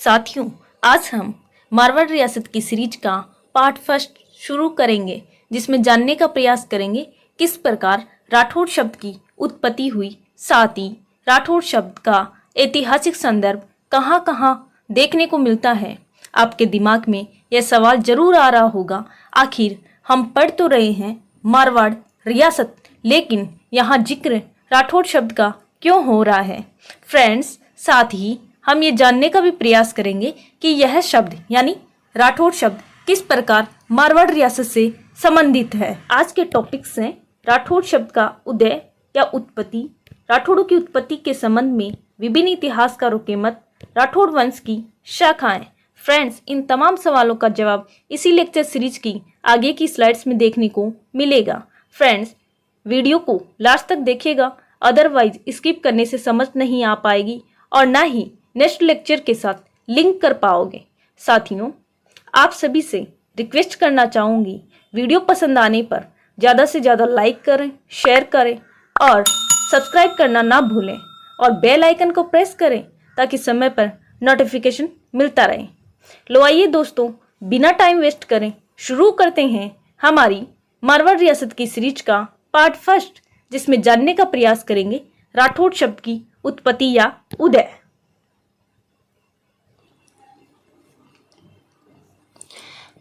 साथियों, आज हम मारवाड़ रियासत की सीरीज का पार्ट फर्स्ट शुरू करेंगे, जिसमें जानने का प्रयास करेंगे किस प्रकार राठौड़ शब्द की उत्पत्ति हुई, साथ ही राठौड़ शब्द का ऐतिहासिक संदर्भ कहाँ कहाँ देखने को मिलता है। आपके दिमाग में यह सवाल जरूर आ रहा होगा, आखिर हम पढ़ तो रहे हैं मारवाड़ रियासत, लेकिन यहाँ जिक्र राठौड़ शब्द का क्यों हो रहा है। फ्रेंड्स, साथ ही हम ये जानने का भी प्रयास करेंगे कि यह शब्द यानी राठौड़ शब्द किस प्रकार मारवाड़ रियासत से संबंधित है। आज के टॉपिक्स हैं राठौड़ शब्द का उदय या उत्पत्ति, राठौड़ों की उत्पत्ति के संबंध में विभिन्न इतिहासकारों के मत, राठौड़ वंश की शाखाएं। फ्रेंड्स, इन तमाम सवालों का जवाब इसी लेक्चर सीरीज की आगे की स्लाइड्स में देखने को मिलेगा। फ्रेंड्स, वीडियो को लास्ट तक देखिएगा, अदरवाइज स्किप करने से समझ नहीं आ पाएगी और ना ही नेक्स्ट लेक्चर के साथ लिंक कर पाओगे। साथियों, आप सभी से रिक्वेस्ट करना चाहूँगी, वीडियो पसंद आने पर ज़्यादा से ज़्यादा लाइक करें, शेयर करें और सब्सक्राइब करना ना भूलें और बेल आइकन को प्रेस करें ताकि समय पर नोटिफिकेशन मिलता रहे। लो आइए दोस्तों, बिना टाइम वेस्ट करें शुरू करते हैं हमारी मारवाड़ रियासत की सीरीज का पार्ट फर्स्ट, जिसमें जानने का प्रयास करेंगे राठौड़ शब्द की उत्पत्ति या उदय।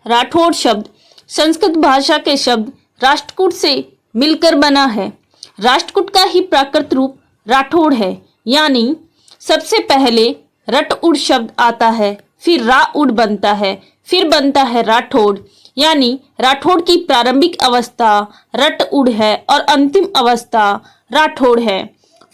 राठौड़ शब्द संस्कृत भाषा के शब्द राष्ट्रकूट से मिलकर बना है। राष्ट्रकूट का ही प्राकृत रूप राठौड़ है, यानी सबसे पहले रटउड़ शब्द आता है, फिर राउड़ बनता है, फिर बनता है राठौड़, यानी राठौड़ की प्रारंभिक अवस्था रटउड़ है और अंतिम अवस्था राठौड़ है।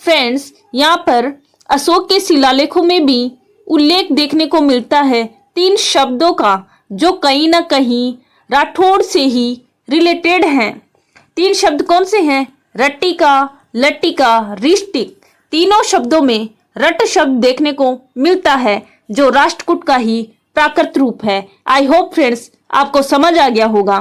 फ्रेंड्स, यहाँ पर अशोक के शिलालेखों में भी उल्लेख देखने को मिलता है तीन शब्दों का, जो कहीं ना कहीं राठौड़ से ही रिलेटेड हैं। तीन शब्द कौन से हैं? रट्टिका, लट्टिका, रिष्टिक। तीनों शब्दों में रट शब्द देखने को मिलता है, जो राष्ट्रकूट का ही प्राकृत रूप है। आई होप फ्रेंड्स आपको समझ आ गया होगा।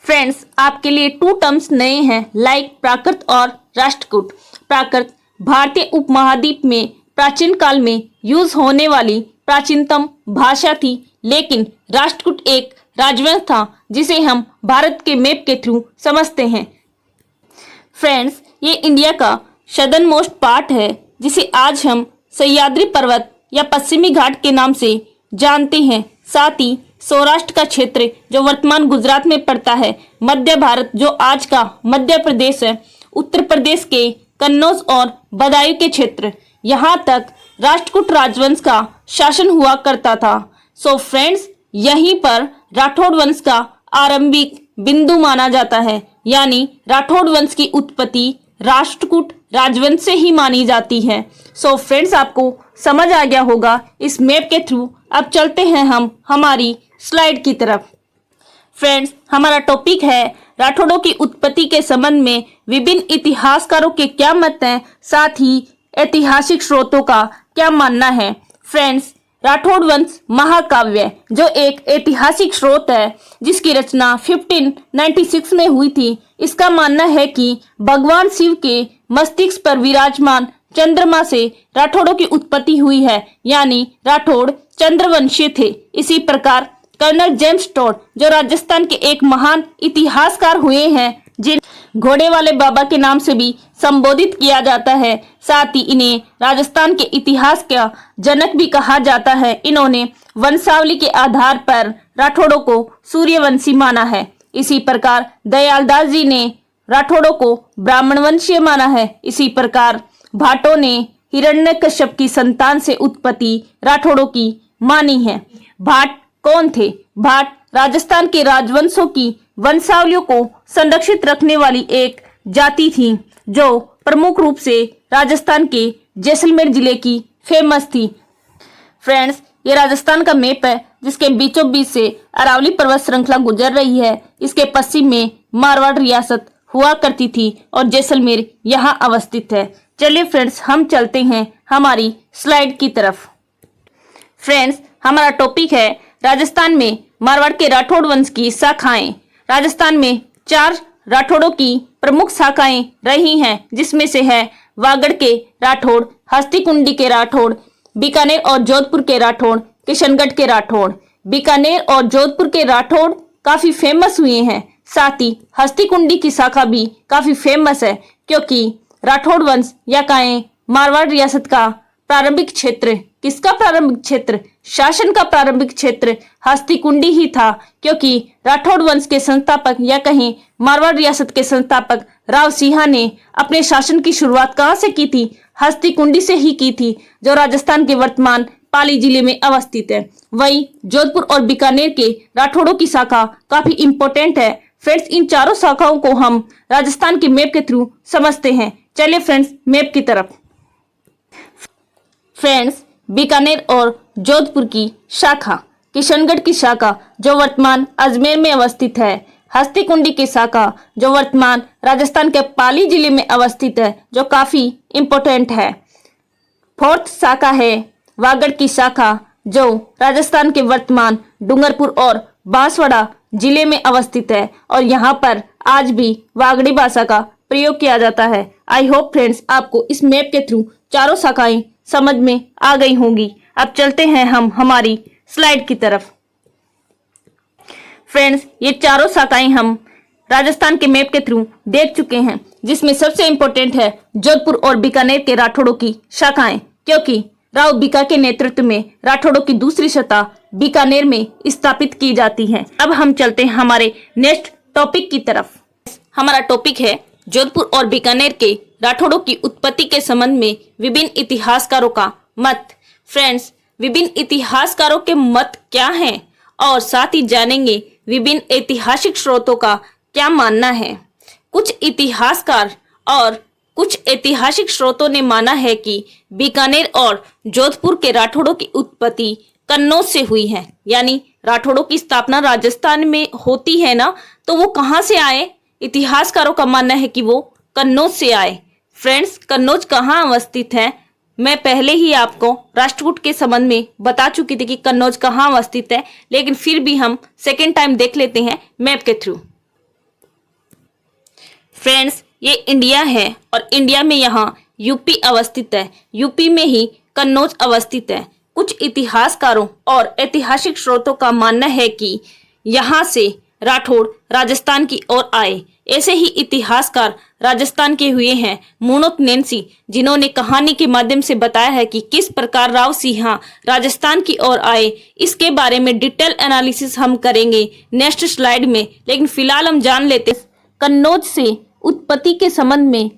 फ्रेंड्स, आपके लिए टू टर्म्स नए हैं, लाइक प्राकृत और राष्ट्रकूट। प्राकृत भारतीय उपमहाद्वीप में प्राचीन काल में यूज होने वाली प्राचीनतम भाषा थी, लेकिन राष्ट्रकूट एक राजवंश था जिसे हम भारत के मैप के थ्रू समझते हैं। फ्रेंड्स, ये इंडिया का सदर्न मोस्ट पार्ट है, जिसे आज हम सह्याद्री पर्वत या पश्चिमी घाट के नाम से जानते हैं। साथ ही सौराष्ट्र का क्षेत्र जो वर्तमान गुजरात में पड़ता है, मध्य भारत जो आज का मध्य प्रदेश है, उत्तर प्रदेश के कन्नौज और बदायूं के क्षेत्र, यहाँ तक राष्ट्रकूट राजवंश का शासन हुआ करता था। सो फ्रेंड्स, यहीं पर राठौड़ वंश का आरंभिक बिंदु माना जाता है, यानी राठौड़ वंश की उत्पत्ति राष्ट्रकूट राजवंश से ही मानी जाती है। सो फ्रेंड्स, आपको समझ आ गया होगा इस मैप के थ्रू। अब चलते हैं हम हमारी स्लाइड की तरफ। फ्रेंड्स, हमारा टॉपिक है राठौड़ों की उत्पत्ति के संबंध में विभिन्न इतिहासकारों के क्या मत हैं, साथ ही ऐतिहासिक स्रोतों का क्या मानना है। फ्रेंड्स, राठौड़ वंश महाकाव्य जो एक ऐतिहासिक स्रोत है, जिसकी रचना 1596 में हुई थी, इसका मानना है कि भगवान शिव के मस्तिष्क पर विराजमान चंद्रमा से राठौड़ों की उत्पत्ति हुई है, यानी राठौड़ चंद्रवंशी थे। इसी प्रकार कर्नल जेम्स टोड जो राजस्थान के एक महान इतिहासकार हुए हैं, जिन घोड़े वाले बाबा के नाम से भी संबोधित किया जाता है, साथ ही इन्हें राजस्थान के इतिहास का जनक भी कहा जाता है। इन्होंने वंशावली के आधार पर राठौड़ों को सूर्यवंशी माना है। इसी प्रकार दयालदास जी ने राठौड़ों को ब्राह्मण वंशीय माना है। इसी प्रकार भाटों ने हिरण्यकश्यप की संतान से उत्पत्ति राठौड़ों की मानी है। भाट कौन थे? भाट राजस्थान के राजवंशों की वंशावलियों को संरक्षित रखने वाली एक जाति थी, जो प्रमुख रूप से राजस्थान के जैसलमेर जिले की फेमस थी। फ्रेंड्स, ये राजस्थान का मैप है, जिसके बीचों बीच से अरावली पर्वत श्रृंखला गुजर रही है। इसके पश्चिम में मारवाड़ रियासत हुआ करती थी और जैसलमेर यहाँ अवस्थित है। चलिए फ्रेंड्स, हम चलते हैं हमारी स्लाइड की तरफ। फ्रेंड्स, हमारा टॉपिक है राजस्थान में मारवाड़ के राठौड़ वंश की शाखाएं। राजस्थान में 4 राठौड़ों की प्रमुख शाखाएं रही हैं, जिसमें से है वागड़ के राठौड़, हस्तिकुंडी के राठौड़, बीकानेर और जोधपुर के राठौड़, किशनगढ़ के राठौड़। बीकानेर और जोधपुर के राठौड़ काफी फेमस हुए हैं। साथ ही हस्तिकुंडी की शाखा भी काफी फेमस है, क्योंकि राठौड़ वंश या कहें मारवाड़ रियासत का प्रारंभिक क्षेत्र, किसका प्रारंभिक क्षेत्र, शासन का प्रारंभिक क्षेत्र हस्तिकुंडी ही था, क्योंकि राठौड़ वंश के संस्थापक या कहें मारवाड़ रियासत के संस्थापक राव सिंह ने अपने शासन की शुरुआत कहां से की थी, हस्तिकुंडी से ही की थी, जो राजस्थान के वर्तमान पाली जिले में अवस्थित है। वहीं जोधपुर और बीकानेर के राठौड़ों की शाखा काफी इंपॉर्टेंट है। फ्रेंड्स, इन चारों शाखाओं को हम राजस्थान के मैप के थ्रू समझते हैं। चलिए फ्रेंड्स, मैप की तरफ। फ्रेंड्स, बीकानेर और जोधपुर की शाखा, किशनगढ़ की शाखा जो वर्तमान अजमेर में अवस्थित है, हस्तिकुंडी की शाखा जो वर्तमान राजस्थान के पाली जिले में अवस्थित है, जो काफी इंपॉर्टेंट है। फोर्थ शाखा है वागड़ की शाखा, जो राजस्थान के वर्तमान डूंगरपुर और बांसवाड़ा जिले में अवस्थित है, और यहाँ पर आज भी वागड़ी भाषा का प्रयोग किया जाता है। आई होप फ्रेंड्स आपको इस मैप के थ्रू चारों शाखाएं समझ में आ गई होंगी। अब चलते हैं हम हमारी स्लाइड की तरफ। फ्रेंड्स, ये चारों शाखाएं हम राजस्थान के मैप के थ्रू देख चुके हैं, जिसमें सबसे इंपॉर्टेंट है जोधपुर और बीकानेर के राठौड़ों की शाखाएं, क्योंकि राव बीका के नेतृत्व में राठौड़ों की दूसरी सत्ता बीकानेर में स्थापित की जाती है। अब हम चलते हैं हमारे नेक्स्ट टॉपिक की तरफ। हमारा टॉपिक है जोधपुर और बीकानेर के राठौड़ों की उत्पत्ति के संबंध में विभिन्न इतिहासकारों का मत। फ्रेंड्स, विभिन्न इतिहासकारों के मत क्या हैं, और साथ ही जानेंगे विभिन्न ऐतिहासिक स्रोतों का क्या मानना है। कुछ इतिहासकार और कुछ ऐतिहासिक स्रोतों ने माना है कि बीकानेर और जोधपुर के राठौड़ों की उत्पत्ति कन्नौज से हुई है। यानी राठौड़ों की स्थापना राजस्थान में होती है ना, तो वो कहाँ से आए? इतिहासकारों का मानना है कि वो कन्नौज से आए। फ्रेंड्स, कन्नौज कहाँ अवस्थित है? मैं पहले ही आपको राष्ट्रकूट के संबंध में बता चुकी थी कि कन्नौज कहाँ अवस्थित है, लेकिन फिर भी हम सेकेंड टाइम देख लेते हैं मैप के थ्रू। फ्रेंड्स, ये इंडिया है और इंडिया में यहाँ यूपी अवस्थित है। यूपी में ही कन्नौज अवस्थित है। कुछ इतिहासकारों और ऐतिहासिक स्रोतों का मानना है कि यहाँ से राठौड़ राजस्थान की ओर आए। ऐसे ही इतिहासकार राजस्थान के हुए हैं मुणोत नैन्सी, जिन्होंने कहानी के माध्यम से बताया है कि किस प्रकार राव सिंह राजस्थान की ओर आए। इसके बारे में डिटेल एनालिसिस हम करेंगे नेक्स्ट स्लाइड में, लेकिन फिलहाल हम जान लेते हैं कन्नौज से उत्पत्ति के संबंध में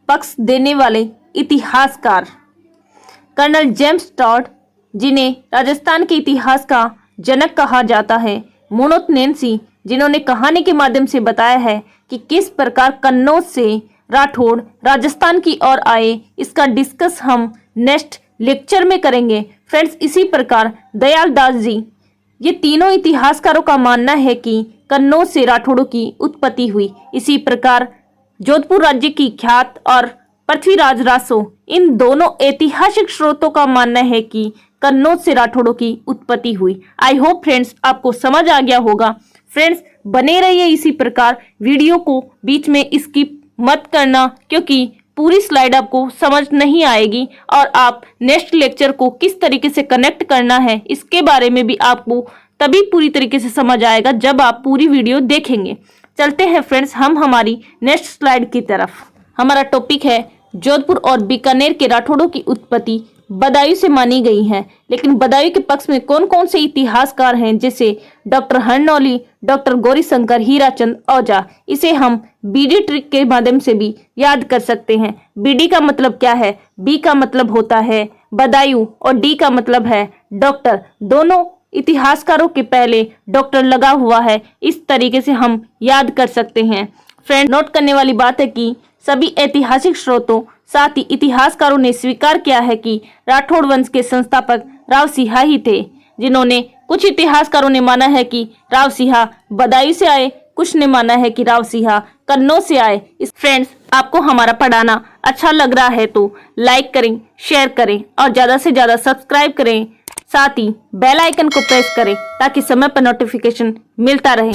पक्ष देने वाले इतिहासकार कर्नल जेम्स टॉड, जिन्हें राजस्थान के इतिहास का जनक कहा जाता है, मुणोत नैन्सी, जिन्होंने कहानी के माध्यम से बताया है कि किस प्रकार कन्नौज से राठौड़ राजस्थान की ओर आए। इसका डिस्कस हम नेक्स्ट लेक्चर में करेंगे। फ्रेंड्स, इसी प्रकार दयाल दास जी, ये तीनों इतिहासकारों का मानना है कि कन्नौज से राठौड़ों की उत्पत्ति हुई। इसी प्रकार जोधपुर राज्य की ख्यात और पृथ्वीराज रासो, इन दोनों ऐतिहासिक स्रोतों का मानना है कि कन्नौज से राठौड़ों की उत्पत्ति हुई। आई होप फ्रेंड्स आपको समझ आ गया होगा। फ्रेंड्स, बने रहिए इसी प्रकार, वीडियो को बीच में स्किप मत करना, क्योंकि पूरी स्लाइड आपको समझ नहीं आएगी और आप नेक्स्ट लेक्चर को किस तरीके से कनेक्ट करना है इसके बारे में भी आपको तभी पूरी तरीके से समझ आएगा जब आप पूरी वीडियो देखेंगे। चलते हैं फ्रेंड्स हम हमारी नेक्स्ट स्लाइड की तरफ। हमारा टॉपिक है जोधपुर और बीकानेर के राठौड़ों की उत्पत्ति बदायूं से मानी गई है। लेकिन बदायूं के पक्ष में कौन कौन से इतिहासकार हैं, जैसे डॉक्टर हरनौली, डॉक्टर गौरीशंकर, हीराचंद औजा। इसे हम बीडी ट्रिक के माध्यम से भी याद कर सकते हैं। बीडी का मतलब क्या है? बी का मतलब होता है बदायूं और डी का मतलब है डॉक्टर। दोनों इतिहासकारों के पहले डॉक्टर लगा हुआ है, इस तरीके से हम याद कर सकते हैं। फ्रेंड, नोट करने वाली बात है कि सभी ऐतिहासिक स्रोतों साथ ही इतिहासकारों ने स्वीकार किया है कि राठौड़ वंश के संस्थापक राव सिंह ही थे, जिन्होंने कुछ इतिहासकारों ने माना है कि राव सिंह बदायूं से आए, कुछ ने माना है कि राव सिंह कन्नौज से आए। फ्रेंड्स, आपको हमारा पढ़ाना अच्छा लग रहा है तो लाइक करें, शेयर करें और ज्यादा से ज्यादा सब्सक्राइब करें। साथ ही बेल आइकन को प्रेस करें ताकि समय पर नोटिफिकेशन मिलता रहे।